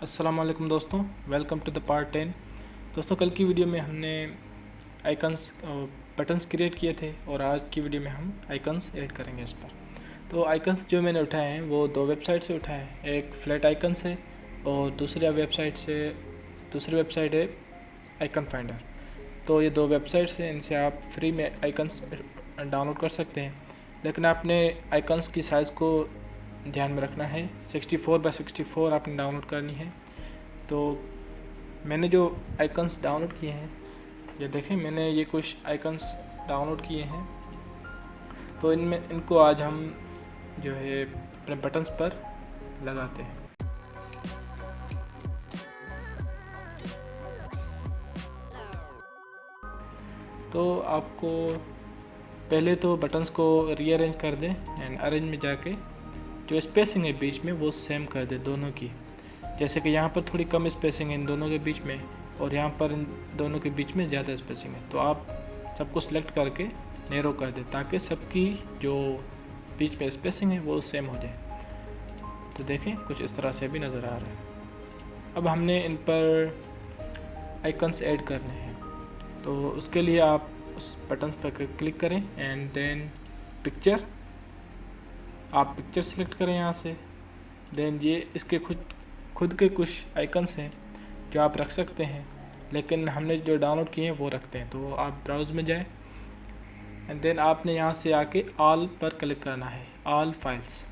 अस्सलाम वालेकुम दोस्तों, वेलकम टू द पार्ट 10। दोस्तों, कल की वीडियो में हमने आइकन्स बटन्स क्रिएट किए थे और आज की वीडियो में हम आइकन्स ऐड करेंगे इस पर। तो आइकन्स जो मैंने उठाए हैं वो दो वेबसाइट से उठाए हैं, एक फ्लैट आइकन से और दूसरी वेबसाइट है आइकन फाइंडर। तो ये दो वेबसाइट्स हैं, इनसे आप फ्री में आइकन्स डाउनलोड कर सकते हैं, लेकिन आपने आइकन्स की साइज़ को ध्यान में रखना है। 64x64 आपने डाउनलोड करनी है। तो मैंने जो आइकन्स डाउनलोड किए हैं, ये देखें, मैंने ये कुछ आइकन्स डाउनलोड किए हैं। तो इनको आज हम जो है अपने बटन्स पर लगाते हैं। तो आपको पहले तो बटन्स को रीअरेंज कर दें एंड अरेंज में जाके जो स्पेसिंग है बीच में वो सेम कर दें दोनों की। जैसे कि यहाँ पर थोड़ी कम स्पेसिंग है इन दोनों के बीच में और यहाँ पर इन दोनों के बीच में ज़्यादा स्पेसिंग है। तो आप सबको सिलेक्ट करके नैरो कर दें ताकि सबकी जो बीच में स्पेसिंग है वो सेम हो जाए। तो देखें, कुछ इस तरह से भी नज़र आ रहा है। अब हमने इन पर आइकन्स ऐड करने हैं, तो उसके लिए आप उस बटन्स पर क्लिक करें एंड देन पिक्चर, आप पिक्चर सेलेक्ट करें यहाँ से। देन ये इसके खुद के कुछ आइकन्स हैं जो आप रख सकते हैं, लेकिन हमने जो डाउनलोड किए हैं वो रखते हैं। तो आप ब्राउज़ में जाएं एंड देन आपने यहाँ से आके ऑल पर क्लिक करना है, ऑल फाइल्स।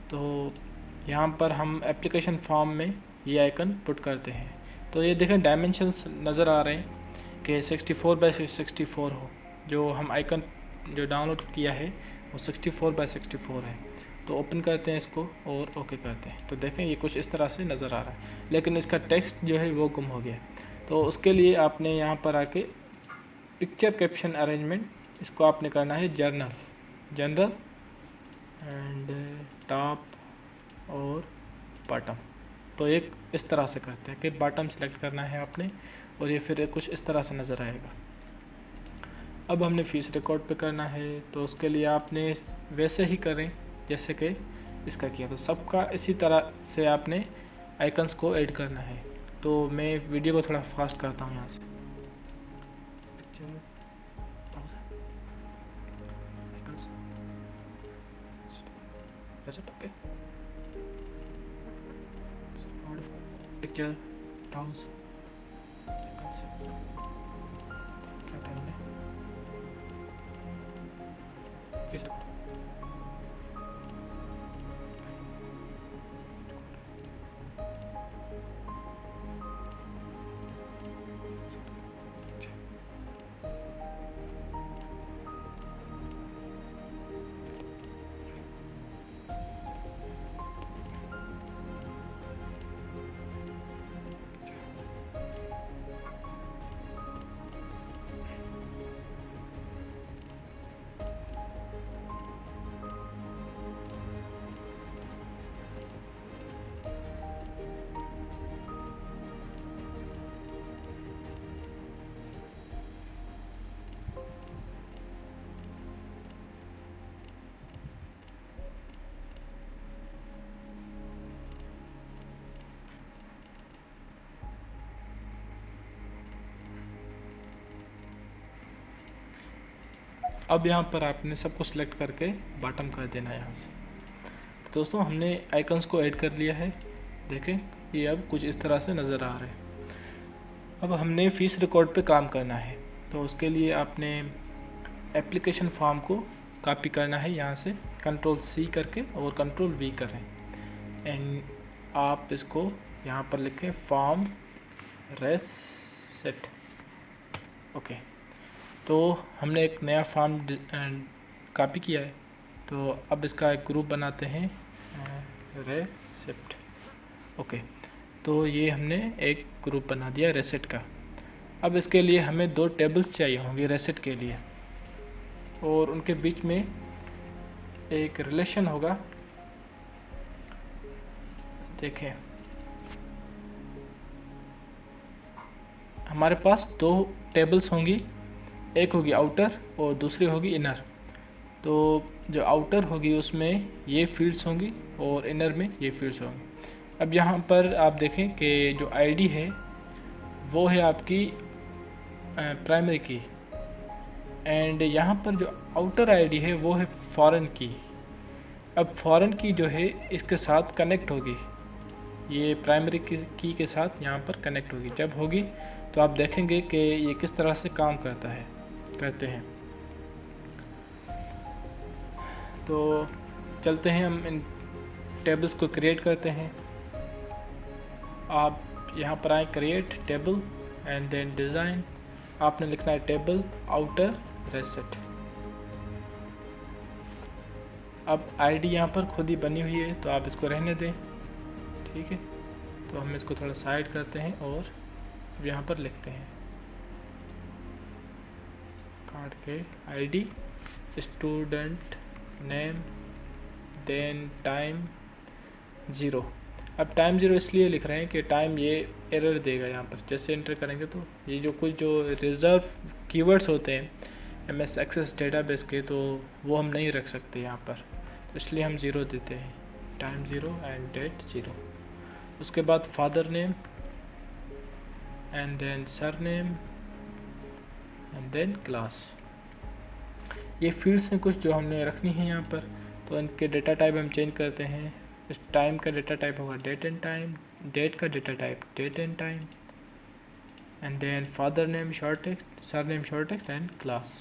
तो यहाँ पर हम एप्लीकेशन फॉर्म में ये आइकन पुट करते हैं। तो ये देखें, डायमेंशंस नज़र आ रहे हैं कि 64x64 हो। जो हम आइकन जो डाउनलोड किया है वो 64x64 है। तो ओपन करते हैं इसको और ओके करते हैं। तो देखें, ये कुछ इस तरह से नज़र आ रहा है, लेकिन इसका टेक्स्ट जो है वो गुम हो गया। तो उसके लिए आपने यहाँ पर आके पिक्चर कैप्शन अरेंजमेंट, इसको आपने करना है जनरल एंड टॉप और बॉटम। तो एक इस तरह से करते हैं कि बॉटम सेलेक्ट करना है आपने और ये फिर कुछ इस तरह से नज़र आएगा। अब हमने फीस रिकॉर्ड पे करना है, तो उसके लिए आपने वैसे ही करें जैसे कि इसका किया। तो सबका इसी तरह से आपने आइकन्स को ऐड करना है। तो मैं वीडियो को थोड़ा फास्ट करता हूँ यहाँ से। पिक्चर ब्राउज क्या टाइम है, अब यहाँ पर आपने सबको सिलेक्ट करके बॉटम कर देना है यहाँ से। तो दोस्तों, हमने आइकन्स को ऐड कर लिया है। देखें, ये अब कुछ इस तरह से नज़र आ रहे हैं। अब हमने फीस रिकॉर्ड पे काम करना है, तो उसके लिए आपने एप्लीकेशन फॉर्म को कॉपी करना है यहाँ से, Ctrl+C करके और Ctrl+V करें एंड आप इसको यहाँ पर लिखें फॉर्म रेसेट। ओके, तो हमने एक नया फॉर्म कॉपी किया है। तो अब इसका एक ग्रुप बनाते हैं, रेसिप्ट। ओके, तो ये हमने एक ग्रुप बना दिया रेसेट का। अब इसके लिए हमें दो टेबल्स चाहिए होंगे रेसेट के लिए, और उनके बीच में एक रिलेशन होगा। देखें, हमारे पास दो टेबल्स होंगी, एक होगी आउटर और दूसरी होगी इनर। तो जो आउटर होगी उसमें ये फील्ड्स होंगी और इनर में ये फील्ड्स होंगी। अब यहाँ पर आप देखें कि जो आईडी है वो है आपकी प्राइमरी की, एंड यहाँ पर जो आउटर आईडी है वो है फॉरेन की। अब फॉरेन की जो है इसके साथ कनेक्ट होगी, ये प्राइमरी की के साथ यहाँ पर कनेक्ट होगी। जब होगी तो आप देखेंगे कि ये किस तरह से काम करते हैं। तो चलते हैं, हम इन टेबल्स को क्रिएट करते हैं। आप यहाँ पर आए create table and then design, आपने लिखना है टेबल आउटर रेसेट। अब आईडी यहाँ पर खुद ही बनी हुई है तो आप इसको रहने दें, ठीक है। तो हम इसको थोड़ा साइड करते हैं और यहाँ पर लिखते हैं काट के ID student name then time 0। अब टाइम 0 इसलिए लिख रहे हैं कि टाइम ये एरर देगा यहाँ पर, जैसे एंटर करेंगे तो ये जो कुछ जो रिजर्व कीवर्ड्स होते हैं MS एक्सेस डेटाबेस के, तो वो हम नहीं रख सकते यहाँ पर, तो इसलिए हम 0 देते हैं, टाइम 0 एंड डेट 0। उसके बाद father name and then surname and then class. ये फील्ड्स हैं कुछ जो हमने रखनी है यहाँ पर, तो इनके डेटा टाइप हम चेंज करते हैं। इस टाइम का डेटा टाइप होगा डेट एंड टाइम, डेट का data type date and time, and then father name short text, surname short text and class,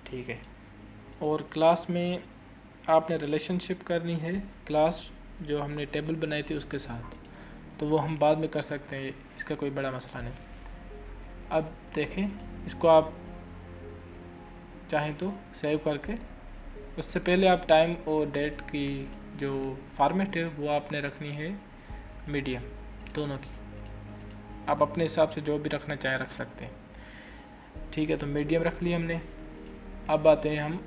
ठीक है। और क्लास में आपने रिलेशनशिप करनी है क्लास जो हमने टेबल बनाई थी उसके साथ, तो वो हम बाद में कर सकते हैं, इसका कोई बड़ा मसला नहीं। अब देखें, इसको आप चाहें तो सेव करके, उससे पहले आप टाइम और डेट की जो फॉर्मेट है वो आपने रखनी है मीडियम, दोनों की। आप अपने हिसाब से जो भी रखना चाहें रख सकते हैं, ठीक है। तो मीडियम रख लिया हमने। अब आते हैं हम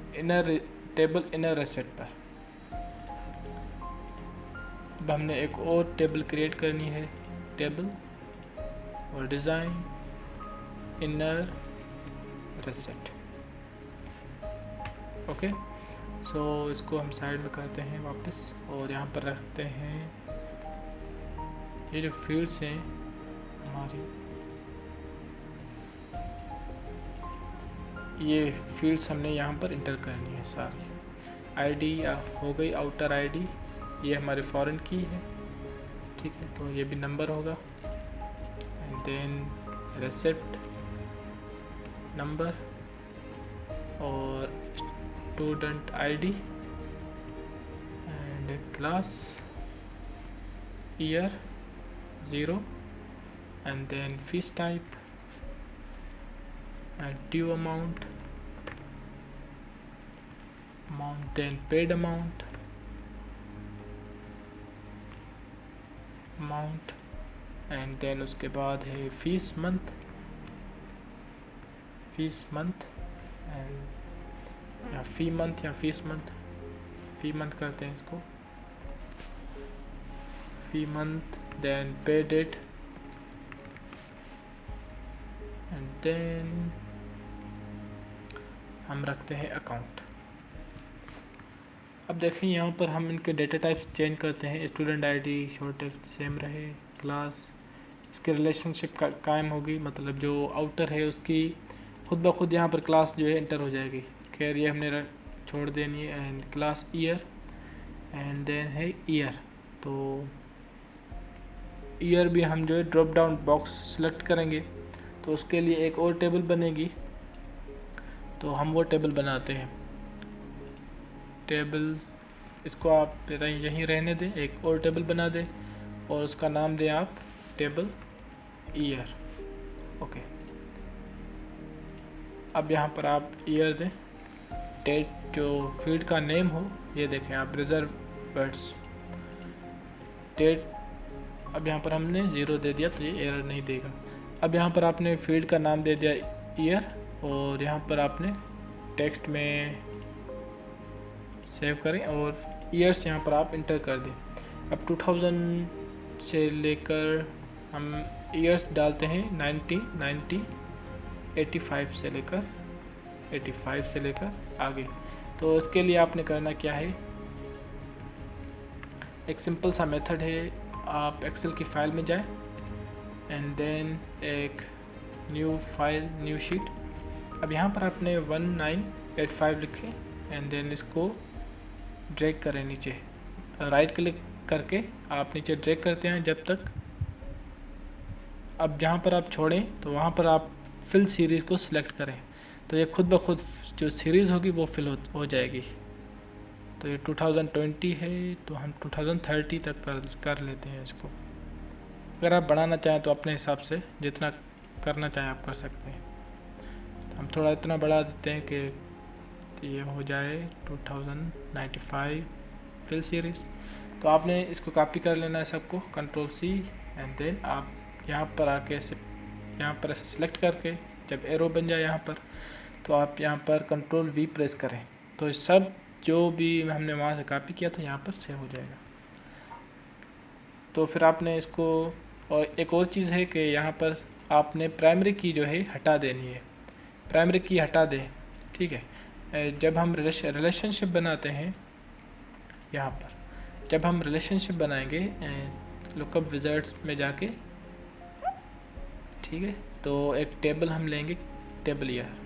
टेबल इनर रेसेट पर। अब हमने एक और टेबल क्रिएट करनी है, टेबल और डिज़ाइन इनर रेसेट, ओके। सो इसको हम साइड में करते हैं वापस, और यहाँ पर रखते हैं ये जो फील्ड्स हैं हमारी, ये फील्ड्स हमने यहाँ पर इंटर करनी है सारी। आईडी हो गई आउटर आईडी, ये हमारे फॉरेन की है, ठीक है। तो ये भी नंबर होगा, एंड देन रेसेप्ट नंबर और student ID and class year 0 and then fees type and due amount then paid amount and then उसके बाद है फीस मंथ एंड या फी मंथ या फीस मंथ करते हैं इसको, फी मंथ देन पे डेट एंड देन हम रखते हैं अकाउंट। अब देखें यहाँ पर हम इनके डेटा टाइप्स चेंज करते हैं, student ID short text same रहे, क्लास इसके रिलेशनशिप कायम होगी, मतलब जो आउटर है उसकी खुद ब खुद यहाँ पर क्लास जो है इंटर हो जाएगी। खैर ये हमने छोड़ देनी है, and class year and then है ईयर। तो ईयर भी हम जो है ड्रॉप डाउन बॉक्स सेलेक्ट करेंगे, तो उसके लिए एक और टेबल बनेगी, तो हम वो टेबल बनाते हैं। टेबल इसको आप यहीं रहने दें, एक और टेबल बना दें और उसका नाम दें आप टेबल ईयर, ओके। अब यहाँ पर आप ईयर दें, डेट जो फील्ड का नेम हो, ये देखें आप रिजर्व वर्ड्स डेट। अब यहाँ पर हमने 0 दे दिया तो ये एरर नहीं देगा। अब यहाँ पर आपने फील्ड का नाम दे दिया ईयर, और यहाँ पर आपने टेक्स्ट में सेव करें और ईयर्स यहाँ पर आप इंटर कर दें। अब 2000 से लेकर हम ईयर्स डालते हैं 90, 85 से लेकर आगे। तो इसके लिए आपने करना क्या है, एक सिंपल सा मेथड है, आप एक्सेल की फ़ाइल में जाएं एंड देन एक न्यू फाइल, न्यू शीट। अब यहाँ पर आपने 1985 लिखे एंड देन इसको ड्रैग करें नीचे, राइट क्लिक करके आप नीचे ड्रैग करते हैं जब तक। अब जहाँ पर आप छोड़ें तो वहाँ पर आप फिल सीरीज़ को सिलेक्ट करें, तो ये खुद ब खुद जो सीरीज़ होगी वो फिल हो जाएगी। तो ये 2020 है तो हम 2030 तक कर लेते हैं इसको। अगर आप बढ़ाना चाहें तो अपने हिसाब से जितना करना चाहें आप कर सकते हैं। तो हम थोड़ा इतना बढ़ा देते हैं कि ये हो जाए 2095 फिल सीरीज़। तो आपने इसको कॉपी कर लेना है सबको, कंट्रोल-C एंड देन आप यहाँ पर आके यहाँ पर ऐसे सिलेक्ट करके जब एरो बन जाए यहाँ पर, तो आप यहाँ पर कंट्रोल-V प्रेस करें, तो सब जो भी हमने वहाँ से कॉपी किया था यहाँ पर सेव हो जाएगा। तो फिर आपने इसको, और एक और चीज़ है कि यहाँ पर आपने प्राइमरी की जो है हटा देनी है, प्राइमरी की हटा दें, ठीक है। जब हम रिलेशनशिप बनाते हैं, यहाँ पर जब हम रिलेशनशिप बनाएंगे लुकअप विज़ार्ड्स में जाके, ठीक है, तो एक टेबल हम लेंगे, टेबल ईयर।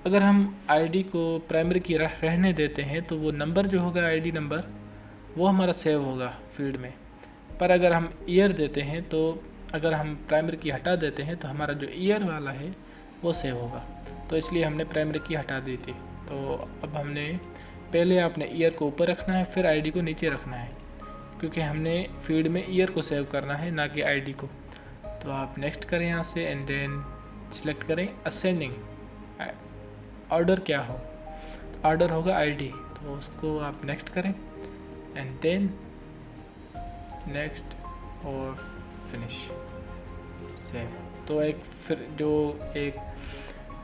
अगर हम आईडी को प्राइमरी की रहने देते हैं तो वो नंबर जो होगा, आईडी नंबर, वो हमारा सेव होगा फील्ड में। पर अगर हम ईयर देते हैं, तो अगर हम प्राइमरी की हटा देते हैं तो हमारा जो ईयर वाला है वो सेव होगा। तो इसलिए हमने प्राइमरी की हटा दी थी। तो अब हमने पहले आपने ईयर को ऊपर रखना है, फिर आईडी को नीचे रखना है, क्योंकि हमने फील्ड में ईयर को सेव करना है, ना कि आईडी को। तो आप नेक्स्ट करें यहाँ से एंड देन सिलेक्ट करें असेंडिंग, ऑर्डर क्या हो, तो ऑर्डर होगा आईडी, तो उसको आप नेक्स्ट करें एंड देन नेक्स्ट और फिनिश, सेव। तो एक फिर जो एक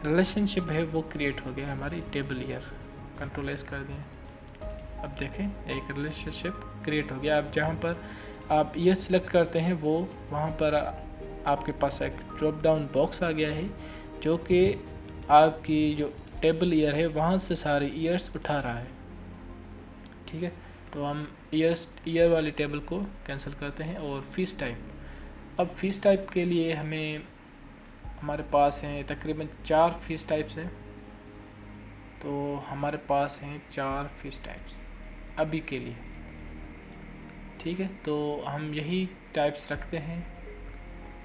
रिलेशनशिप है वो क्रिएट हो गया हमारी टेबल ईयर। कंट्रोल-S कर दिए, अब देखें एक रिलेशनशिप क्रिएट हो गया। अब जहाँ पर आप ईयर सिलेक्ट करते हैं वो वहाँ पर आपके पास एक ड्रॉप डाउन बॉक्स आ गया है, जो कि आपकी जो टेबल ईयर है वहाँ से सारे ईयर्स उठा रहा है, ठीक है। तो हम ईयर वाली टेबल को कैंसिल करते हैं। और फीस टाइप, अब फीस टाइप के लिए हमारे पास हैं तकरीबन 4 फीस टाइप्स हैं। तो हमारे पास हैं 4 फीस टाइप्स अभी के लिए, ठीक है। तो हम यही टाइप्स रखते हैं,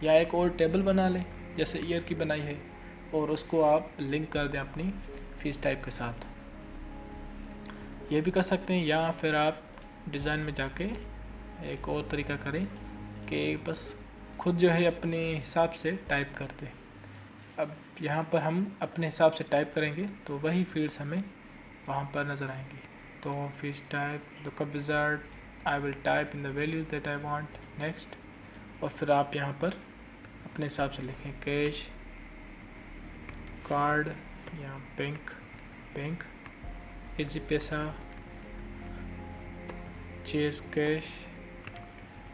या एक और टेबल बना लें जैसे ईयर की बनाई है, और उसको आप लिंक कर दें अपनी फीस टाइप के साथ, ये भी कर सकते हैं। या फिर आप डिज़ाइन में जाके एक और तरीका करें कि बस खुद जो है अपने हिसाब से टाइप कर दें। अब यहाँ पर हम अपने हिसाब से टाइप करेंगे तो वही फील्ड्स हमें वहाँ पर नज़र आएंगी। तो fees type, lookup wizard, I will type in the values that I want, next. और फिर आप यहाँ पर अपने हिसाब से लिखें कैश, कार्ड या बैंक, इजी पैसा, चेस कैश।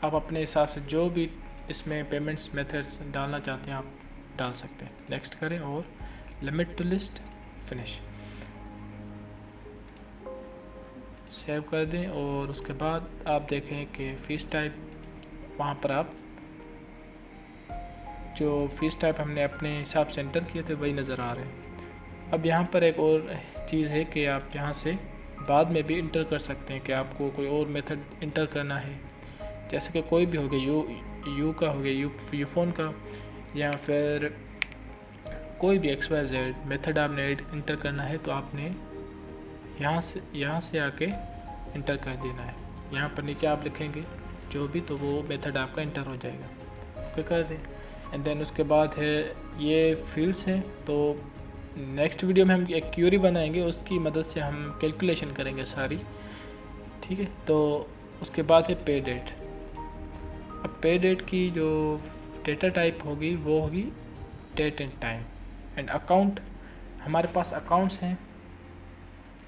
आप अपने हिसाब से जो भी इसमें पेमेंट्स मेथड्स डालना चाहते हैं आप डाल सकते हैं। नेक्स्ट करें और limit to list, finish, save कर दें। और उसके बाद आप देखें कि फीस टाइप, वहाँ पर आप जो फीस टाइप हमने अपने हिसाब से एंटर किए थे वही नज़र आ रहे हैं। अब यहाँ पर एक और चीज़ है कि आप यहाँ से बाद में भी इंटर कर सकते हैं कि आपको कोई और मेथड इंटर करना है, जैसे कि कोई भी हो गया, यू का हो गया, यूफोन का, या फिर कोई भी XYZ मेथड आपने इंटर करना है, तो आपने यहाँ से आके इंटर कर देना है। यहाँ पर नीचे आप लिखेंगे जो भी, तो वो मेथड आपका इंटर हो जाएगा। ओके कर दें एंड देन उसके बाद है ये फील्ड्स हैं। तो नेक्स्ट वीडियो में हम एक क्यूरी बनाएंगे, उसकी मदद से हम कैलकुलेशन करेंगे सारी, ठीक है। तो उसके बाद है पे डेट। अब पे डेट की जो डेटा टाइप होगी वो होगी date and time. And account, हमारे पास अकाउंट्स हैं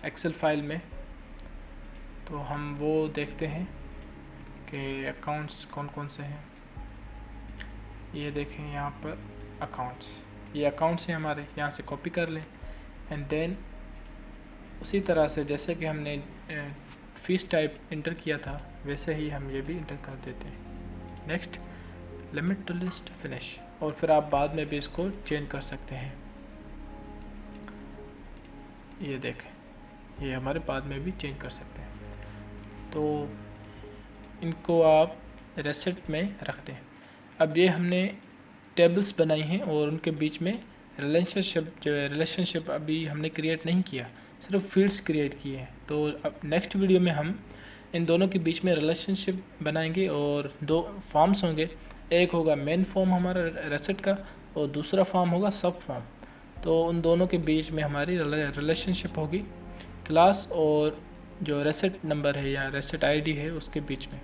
एक्सेल फाइल में, तो हम वो देखते हैं कि अकाउंट्स कौन कौन से हैं। ये देखें यहाँ पर अकाउंट्स, ये अकाउंट्स हैं हमारे, यहाँ से कॉपी कर लें एंड देन उसी तरह से जैसे कि हमने फीस टाइप इंटर किया था वैसे ही हम ये भी इंटर कर देते हैं। Next limit to list finish, और फिर आप बाद में भी इसको चेंज कर सकते हैं। ये देखें, ये हमारे बाद में भी चेंज कर सकते हैं। तो इनको आप रेसेट में रख दें। अब ये हमने टेबल्स बनाई हैं और उनके बीच में रिलेशनशिप अभी हमने क्रिएट नहीं किया, सिर्फ फील्ड्स क्रिएट किए हैं। तो अब नेक्स्ट वीडियो में हम इन दोनों के बीच में रिलेशनशिप बनाएंगे और दो फॉर्म्स होंगे, एक होगा मेन फॉर्म हमारा रेसेट का और दूसरा फॉर्म होगा सब फॉर्म। तो उन दोनों के बीच में हमारी रिलेशनशिप होगी क्लास और जो रेसेट नंबर है या रेसेट आईडी है उसके बीच में।